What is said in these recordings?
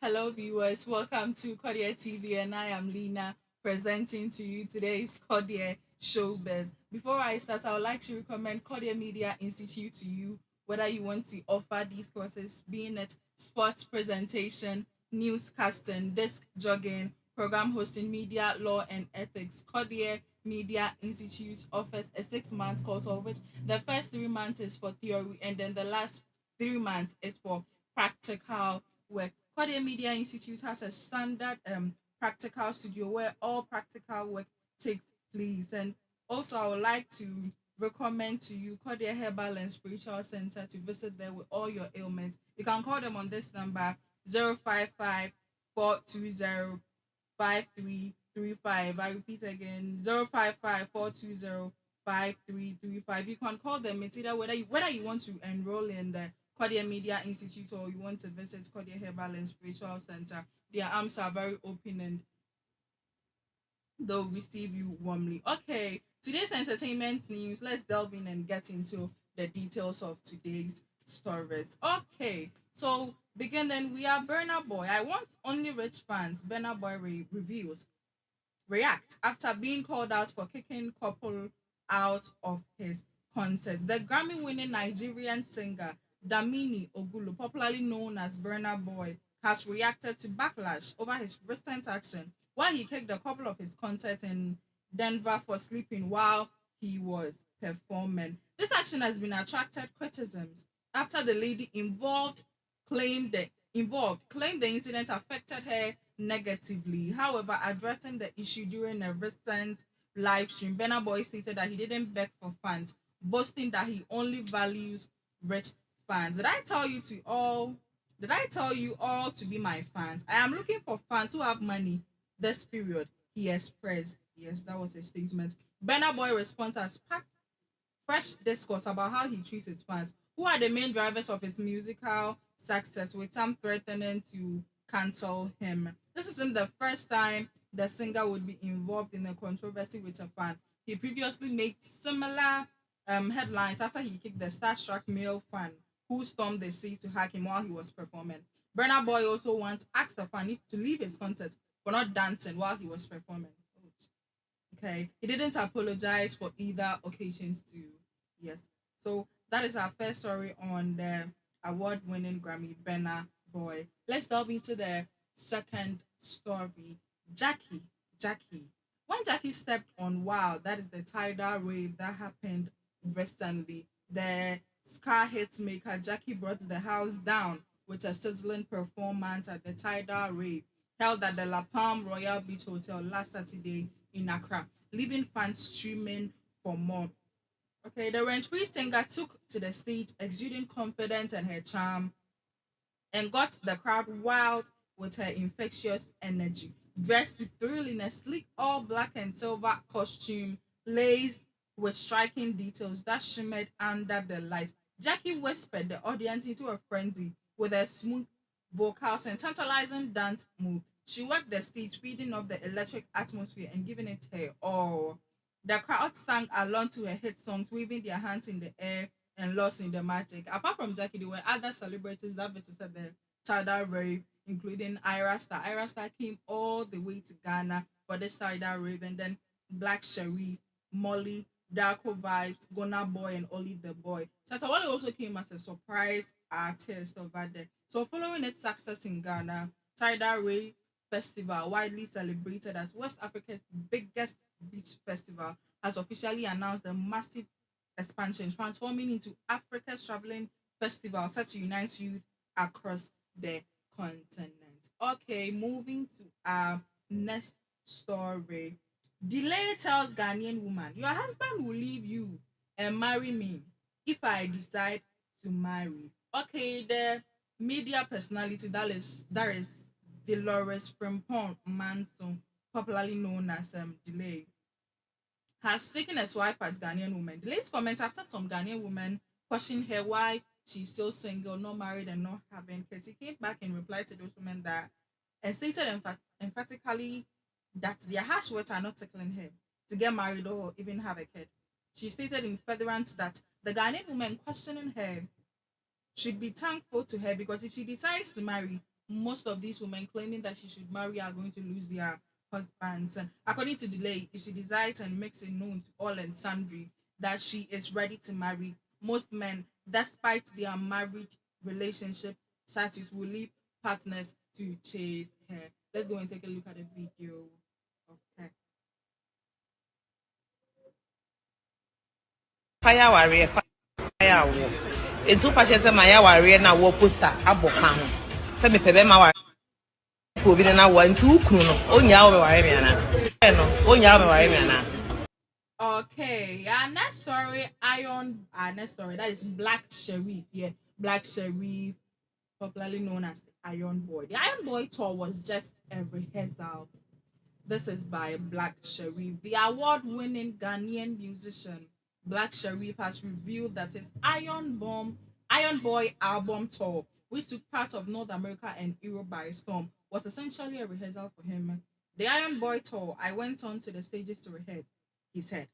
Hello, viewers. Welcome to Kodie TV, and I am Lina presenting to you today's Kodie Showbiz. Before I start, I would like to recommend Kodie Media Institute to you, whether you want to offer these courses, being it sports presentation, newscasting, desk jogging, program hosting, media, law, and ethics. Kodie Media Institute offers a 6 month course, of which the first 3 months is for theory, and then the last 3 months is for practical work. Kodie Media Institute has a standard practical studio where all practical work takes place. And also, I would like to recommend to you Kodie Herbal and Spiritual Center to visit there with all your ailments. You can call them on this number 055 420 5335. I repeat again 055 420 5335. You can call them. It's either whether you want to enroll in the Kodie Media Institute or you want to visit Kodie Herbal and Spiritual Center. Their arms are very open and they'll receive you warmly. Okay, today's entertainment news. Let's delve in and get into the details of today's stories. Okay, so beginning, we are Burna Boy. I want only rich fans. Burna Boy reveals react after being called out for kicking couple out of his concert. The Grammy winning Nigerian singer Damini Ogulu, popularly known as Burna Boy, has reacted to backlash over his recent action while he kicked a couple of his concerts in Denver for sleeping while he was performing. This action has been attracted criticisms after the lady involved claimed the incident affected her negatively. However, addressing the issue during a recent live stream, Burna Boy stated that he didn't beg for fans, boasting that he only values rich fans. Did I tell you all to be my fans? I am looking for fans who have money. This period, he expressed. Yes, that was a statement. Burna Boy response has sparked fresh discourse about how he treats his fans, who are the main drivers of his musical success, with some threatening to cancel him. This isn't the first time the singer would be involved in a controversy with a fan. He previously made similar headlines after he kicked the starstruck male fan who stormed the stage to hug him while he was performing. Burna Boy also once asked the fan if to leave his concert for not dancing while he was performing. Okay, he didn't apologize for either occasions too. Yes, so that is our first story on the award-winning Grammy Burna Boy. Let's delve into the second story. Jackie, Jackie. When Jackie stepped on Wow, that is the tidal wave that happened recently. The ska hit maker Jackie brought the house down with a sizzling performance at the tidal wave held at the La Palm Royal Beach Hotel last Saturday in Accra, leaving fans streaming for more. Okay, the rent-free singer took to the stage, exuding confidence and her charm, and got the crowd wild with her infectious energy. Dressed to thrill in a sleek all black and silver costume, laced with striking details that shimmered under the lights, Jackie whispered the audience into a frenzy with her smooth vocals and tantalizing dance move. She worked the stage, feeding up the electric atmosphere and giving it her all. The crowd sang along to her hit songs, waving their hands in the air and lost in the magic. Apart from Jackie, there were other celebrities that visited the Tidal Rave, including Ira Star. Ira Star came all the way to Ghana for this Tidal Rave, and then Black Sherif, Molly, Darko Vibes, Gona Boy, and Olive the Boy. Shatawale also came as a surprise artist over there. So, following its success in Ghana, Tidal Rave Festival, widely celebrated as West Africa's biggest beach festival, has officially announced a massive expansion, transforming into Africa's traveling festival set to unite youth across the continent. Okay, moving to our next story. Delay tells Ghanaian woman, your husband will leave you and marry me if I decide to marry. Okay, the media personality that is Dolores Frimpong Manson, popularly known as Delay, has taken a swipe at Ghanaian women. The latest comments after some Ghanaian women questioned her why she's still single, not married, and not having kids. She came back in reply to those women that and stated emphatically that their harsh words are not tickling her to get married or even have a kid. She stated in furtherance that the Ghanaian women questioning her should be thankful to her, because if she decides to marry, most of these women claiming that she should marry are going to lose their husbands. And according to Delay, if she decides and makes it known to all and sundry that she is ready to marry, most men, despite their married relationship status, will leave partners to chase her. Let's go and take a look at the video of her. Fire warrior, fire war. In two patches, my warrior now war poster, abo can. Send me pebe my warrior. Covid and I want two kuno. Oh, yeah, warrior. No, oh, yeah, warrior. Okay, yeah, next story, next story, that is Black Sheriff. Yeah, Black Sheriff, popularly known as the Iron Boy. The Iron Boy tour was just a rehearsal. This is by Black Sherif. The award-winning Ghanaian musician Black Sherif has revealed that his Iron Boy album tour, which took part of North America and Europe by storm, was essentially a rehearsal for him. The Iron Boy tour, I went on to the stages to rehearse, he said.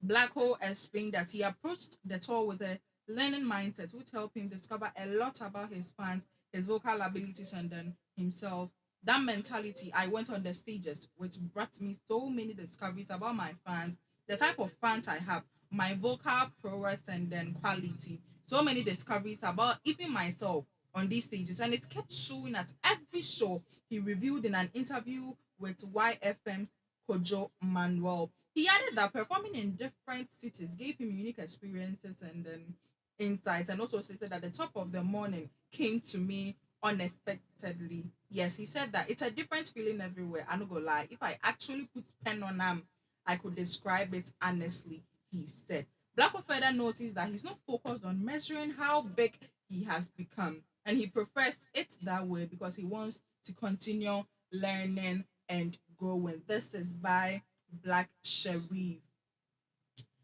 Black Hole explained that he approached the tour with a learning mindset, which helped him discover a lot about his fans, his vocal abilities, and then himself. That mentality, I went on the stages, which brought me so many discoveries about my fans, the type of fans I have, my vocal prowess, and then quality. So many discoveries about even myself on these stages, and it kept showing at every show. He revealed in an interview with YFM's Kojo Manuel. He added that performing in different cities gave him unique experiences and then insights, and also stated that the top of the morning came to me unexpectedly. Yes, he said that it's a different feeling everywhere. I'm not gonna lie. If I actually put pen on I could describe it honestly, he said. Black further noticed that he's not focused on measuring how big he has become, and he prefers it that way because he wants to continue learning and growing. This is by Black Sherif.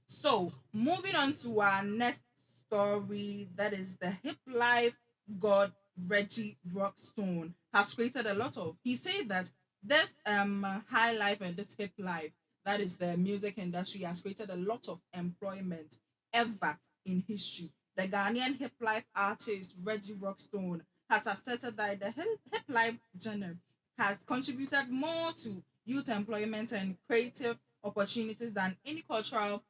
So, moving on to our next story, that is the hip life god Reggie Rockstone has created a lot of. He said that this high life and this hip life, that is the music industry, has created a lot of employment ever in history. The Ghanaian hip life artist Reggie Rockstone has asserted that the hip life genre has contributed more to youth employment and creative opportunities than any cultural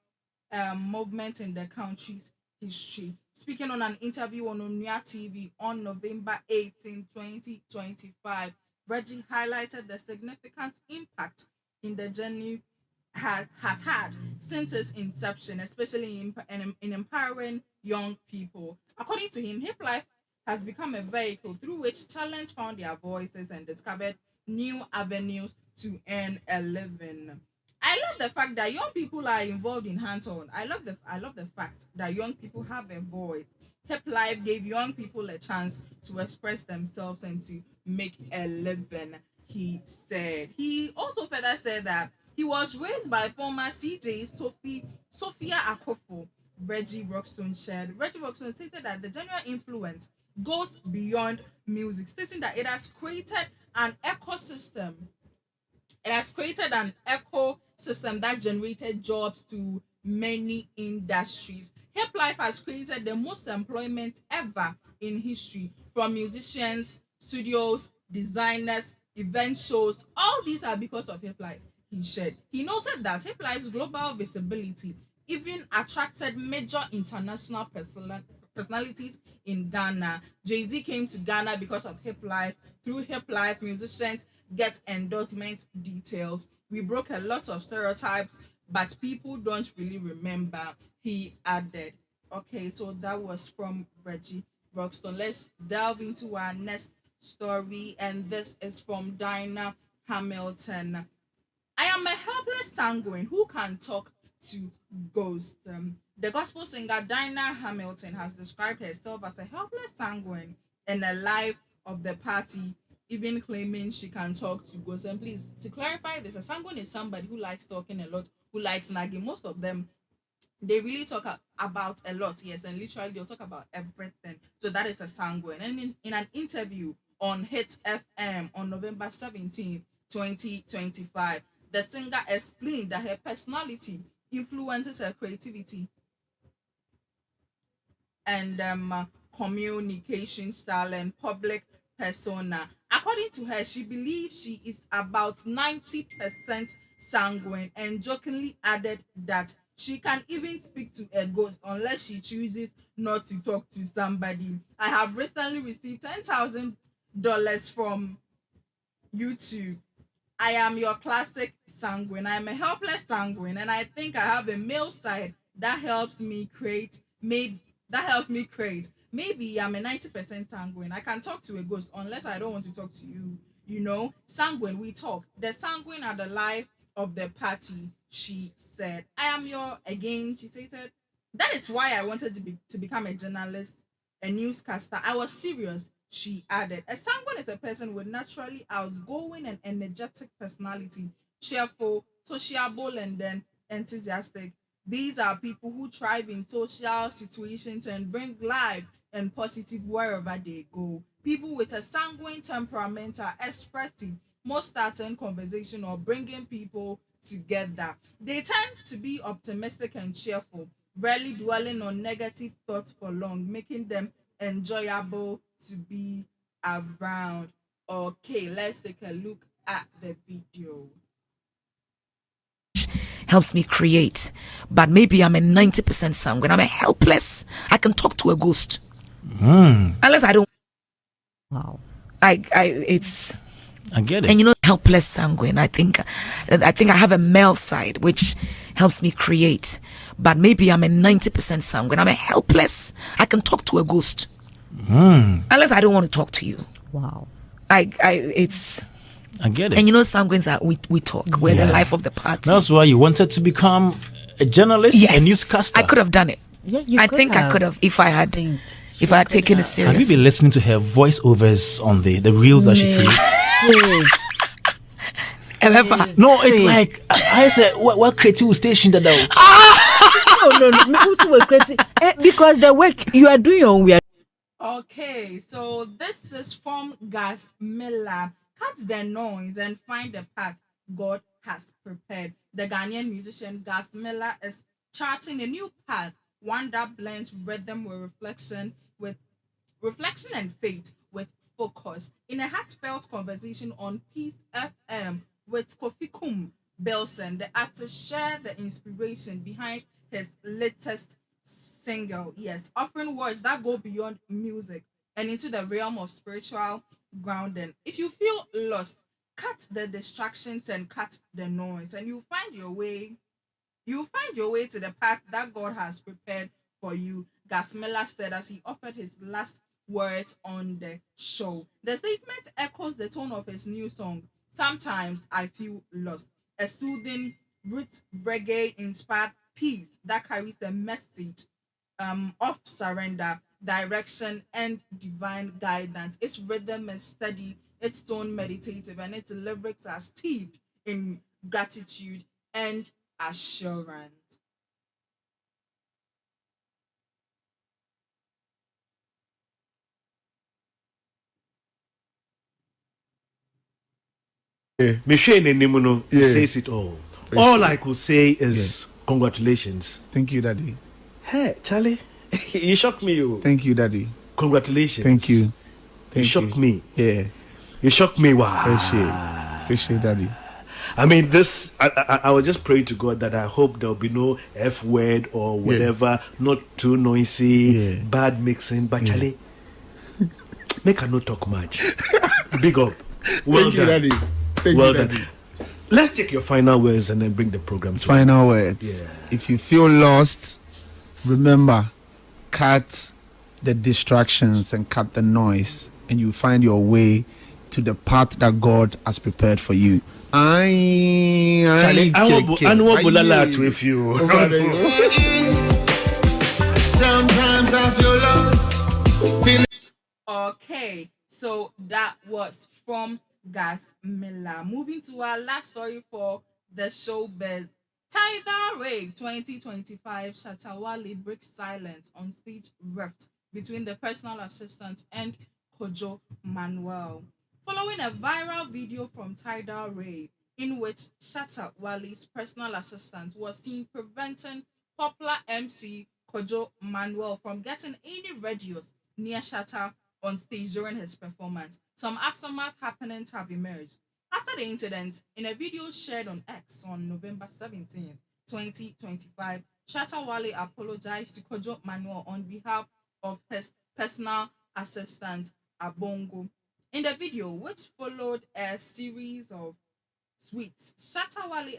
movement in the country's history. Speaking on an interview on Onuya TV on November 18, 2025, Reggie highlighted the significant impact in the journey has had since its inception, especially in empowering young people. According to him, Hip Life has become a vehicle through which talent found their voices and discovered new avenues to earn a living. I love the fact that young people are involved in hands-on. I love the fact that young people have a voice. Hip Life gave young people a chance to express themselves and to make a living. He said. He also further said that he was raised by former CJ Sophia Akofo. Reggie Rockstone shared. Reggie Rockstone stated that the general influence goes beyond music, stating that it has created an ecosystem that generated jobs to many industries. Hip Life has created the most employment ever in history, from musicians, studios, designers, event shows. All these are because of Hip Life, he shared. He noted that Hip Life's global visibility even attracted major international personalities in Ghana. Jay-Z came to Ghana because of Hip Life. Through Hip Life, musicians get endorsement details. We broke a lot of stereotypes, but people don't really remember, he added. Okay, so that was from Reggie Rockstone. Let's delve into our next story, and this is from Dinah Hamilton. I am a helpless sanguine who can talk to ghosts. The gospel singer Dinah Hamilton has described herself as a helpless sanguine in a life of the party, even claiming she can talk to ghosts. And please, to clarify this, a sanguine is somebody who likes talking a lot, who likes nagging. Most of them, they really talk about a lot, yes, and literally they'll talk about everything. So that is a sanguine. And in an interview on Hit FM on November 17th, 2025, the singer explained that her personality influences her creativity and communication style, and public persona. According to her, she believes she is about 90% sanguine and jokingly added that she can even speak to a ghost unless she chooses not to talk to somebody. I have recently received $10,000 from YouTube. I am your classic sanguine. I am a helpless sanguine, and I think I have a male side that helps me create. Maybe that helps me create. Maybe I'm a 90% sanguine. I can talk to a ghost unless I don't want to talk to you. You know, sanguine, we talk. The sanguine are the life of the party. She said, "I am your again." She said, "That is why I wanted to become a journalist, a newscaster. I was serious." She added, "A sanguine is a person with naturally outgoing and energetic personality, cheerful, sociable, and then enthusiastic. These are people who thrive in social situations and bring life and positive wherever they go. People with a sanguine temperament are expressive, most starting conversation or bringing people together. They tend to be optimistic and cheerful, rarely dwelling on negative thoughts for long, making them enjoyable to be around." Okay, let's take a look at the video. Helps me create, but maybe I'm a 90% sanguine. I'm a helpless. I can talk to a ghost. Unless I don't. Wow. It's. I get it. And you know, helpless sanguine. I think I have a male side which helps me create, but maybe I'm a 90% sanguine. I'm a helpless. I can talk to a ghost. Unless I don't want to talk to you. Wow. It's. I get it. And you know, sanguines are we talk. We're the life of the party. That's why you wanted to become a journalist, Yes, a newscaster. I could have done it. Yeah, I think I could have if I had taken it serious. Have you been listening to her voiceovers on the reels that she creates? No, it's like I said, what creative station that? No, creative because the work you are doing, we are. Okay, so this is from Gas Miller. Cut the noise and find the path God has prepared. The Ghanaian musician Gas Miller is charting a new path, one that blends rhythm with reflection and faith with focus. In a heartfelt conversation on Peace FM with Kofi Belson, the artist shared the inspiration behind his latest single, yes, offering words that go beyond music and into the realm of spiritual grounding. If you feel lost, cut the distractions and cut the noise, and you find your way to the path that God has prepared for you, Gasmela said as he offered his last words on the show. The statement echoes the tone of his new song, Sometimes I Feel Lost, a soothing, root reggae inspired piece that carries the message of surrender, direction, and divine guidance. Its rhythm is steady, its tone meditative, and its lyrics are steeped in gratitude and assurance. Michelle Nemuno Yeah. says it all. Thank All you. I could say is congratulations. Thank you, Daddy. Hey, Charlie, you shocked me. You. Thank you, Daddy. Congratulations. Thank you. You Thank shocked me. Yeah. You shocked me. Wow. Appreciate, Daddy. I mean, this. I was just praying to God that I hope there'll be no F word or whatever, not too noisy, bad mixing. But Charlie, make her not talk much. Big up. Well Thank done. you, Daddy. Thank Well you, done. Daddy. Let's take your final words and then bring the program to Final words. Yeah. If you feel lost, remember, cut the distractions and cut the noise, and you find your way to the path that God has prepared for you. Charlie, I know what bulala to if you. Sometimes I feel lost. Okay, so that was from Gas Miller. Moving to our last story for the showbiz. Tidal Rave 2025 Shatawale breaks silence on stage rift between the personal assistant and Kojo Manuel. Following a viral video from Tidal Rave in which Shatawale's personal assistant was seen preventing popular MC Kojo Manuel from getting any radios near Shatta on stage during his performance. Some aftermath happenings have emerged. After the incident, in a video shared on X on November 17, 2025, Shatta Wale apologized to Kojo Manuel on behalf of his personal assistant, Abongo. In the video, which followed a series of tweets, Shatta Wale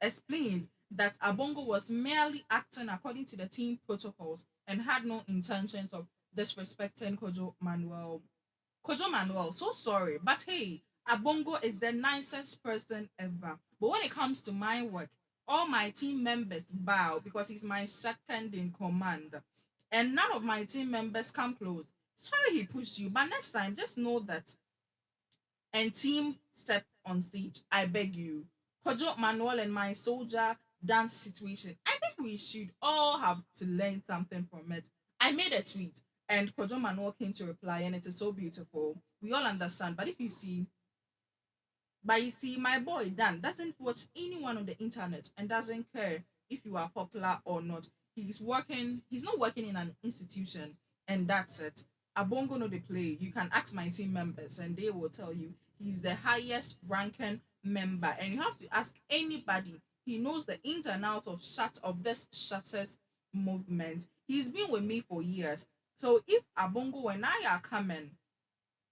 explained that Abongo was merely acting according to the team protocols and had no intentions of disrespecting Kojo Manuel. Kojo Manuel, so sorry, but hey, Abongo is the nicest person ever. But when it comes to my work, all my team members bow because he's my second in command. And none of my team members come close. Sorry he pushed you, but next time just know that and team step on stage. I beg you. Kojo Manuel and my soldier dance situation. I think we should all have to learn something from it. I made a tweet and Kojo Manuel came to reply, and it is so beautiful. We all understand. But if you see, but you see, my boy Dan doesn't watch anyone on the internet and doesn't care if you are popular or not. He's not working in an institution, and that's it. Abongo know the play. You can ask my team members, and they will tell you he's the highest ranking member. And you have to ask anybody. He knows the ins and outs of this shutters movement. He's been with me for years. So if Abongo and I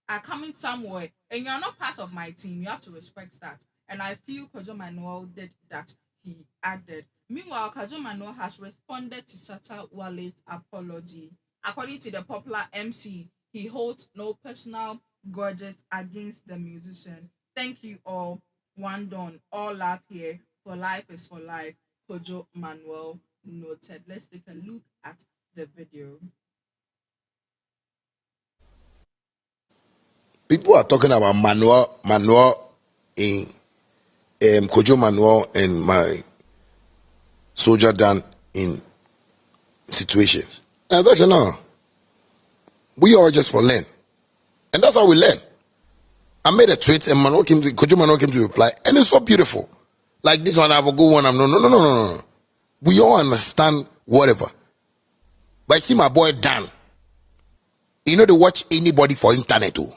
are coming somewhere and you're not part of my team, you have to respect that. And I feel Kojo Manuel did that. He added. Meanwhile, Kojo Manuel has responded to Shatta Wale's apology. According to the popular MC, he holds no personal grudges against the musician. Thank you all. One done. All love here. For life is for life. Kojo Manuel noted. Let's take a look at the video. People are talking about Manuel in Kojo Manuel and my soldier Dan in situation. And I thought, no, we all just for learn. And that's how we learn. I made a tweet and Kojo Manuel came to reply, and it's so beautiful. Like this one, I have a good one. I'm no. We all understand whatever. But I see my boy Dan. You know they watch anybody for internet too.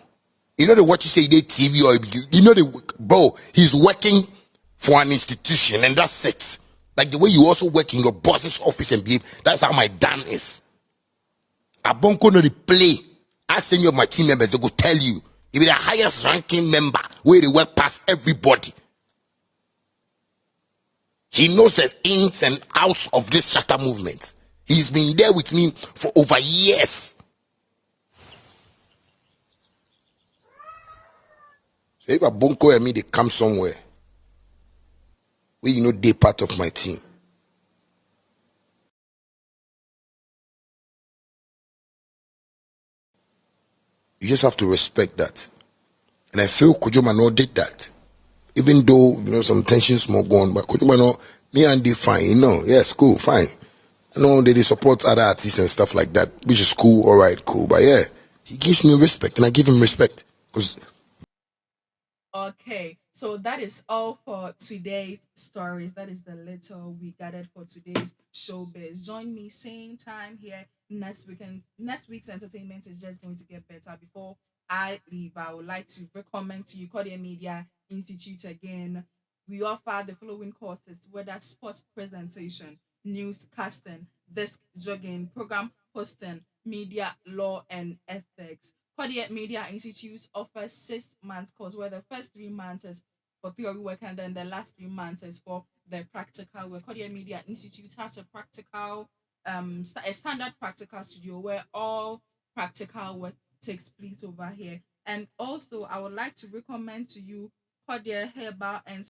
You know they watch you say they TV or you know bro, he's working for an institution and that's it. Like the way you also work in your boss's office and behave, that's how my Dan is. Abonko no play. Ask any of my team members, they go tell you. He be the highest ranking member where they work past everybody. He knows the ins and outs of this shatter movement. He's been there with me for over years. So if Abonko and me they come somewhere, where they part of my team. You just have to respect that. And I feel Kojo Manuel did that. Even though, some tensions more gone, but Kojo Manuel, me and they fine, yes, cool, fine. They support other artists and stuff like that, which is cool, all right, cool. But yeah, he gives me respect and I give him respect. Okay, so that is all for today's stories. That is the little we gathered for today's showbiz. Join me same time here next weekend. Next week's entertainment is just going to get better. Before I leave, I would like to recommend to you Kodie Media Institute again. We offer the following courses: whether sports presentation, newscasting, desk jogging, program hosting, media law, and ethics. Kodie Media Institute offers 6 months course where the first 3 months is for theory work and then the last 3 months is for the practical work. Kodie Media Institute has a practical, a standard practical studio where all practical work takes place over here. And also, I would like to recommend to you Kodie Herbal and